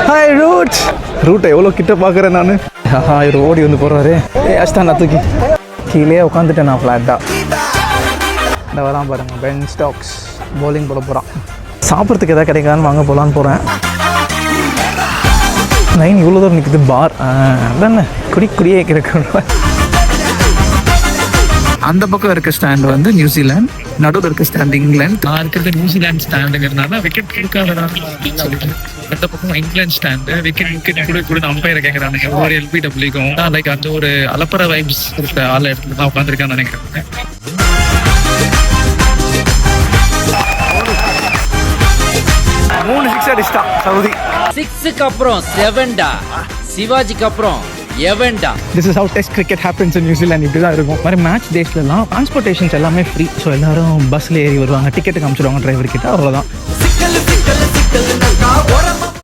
Hi ரூட்டை எவ்வளோ கிட்ட பார்க்குறேன் நான். இவர் ஓடி வந்து போடுறாரு. அஷ்டா நான் தூக்கி கீழே உட்காந்துட்டேன் நான் ஃப்ளாட்டாக. இந்த வரான் பாருங்கள், பென் ஸ்டாக்ஸ் பவுலிங் போட போகிறான். சாப்பிட்றதுக்கு எதாவது கிடைக்காதுன்னு வாங்க போகலான்னு போகிறேன். 9 இவ்வளோ தூரம் நிற்குது பார். அதானே குடியே கிடைக்கிற. அந்த பக்கம் இருக்க ஸ்டாண்ட் வந்து நியூசிலாந்து, நடுவில் இருக்க ஸ்டாண்ட் இங்கிலாந்து. நான் இருக்கிறது நியூசிலாந்து ஸ்டாண்டுங்கிறதுனால விக்கெட் கொடுக்காதா அப்படின்னு சொல்லிட்டு அந்த பக்கம் இங்கிலாந்து ஸ்டாண்டு. விக்கெட் கூட அம்பையரை கேட்குறாங்க. ஒரு எல்பிடபிள்யூக்கும் லைக் அந்த ஒரு அலப்பற வைப்ஸ் இருக்க ஆள் இடத்துல தான் உட்காந்துருக்கான்னு நினைக்கிறேன். 3 6 அடிச்சிட்டான் சவுதி. 6க்கு அப்புறம் 7டா, சிவாஜிக்கு அப்புறம் 7டா. This is how test cricket happens in New Zealand. இப்படி தான் இருக்கும். மாதிரி மேட்ச் டேஸ்லலாம் டிரான்ஸ்போர்ட்டேஷன்ஸ் எல்லாமே ஃப்ரீ. ஸோ எல்லாரும் பஸ்ஸில் ஏறி வருவாங்க, டிக்கெட்டு காமிச்சிடுவாங்க டிரைவர் கிட்ட, அவ்வளோதான்.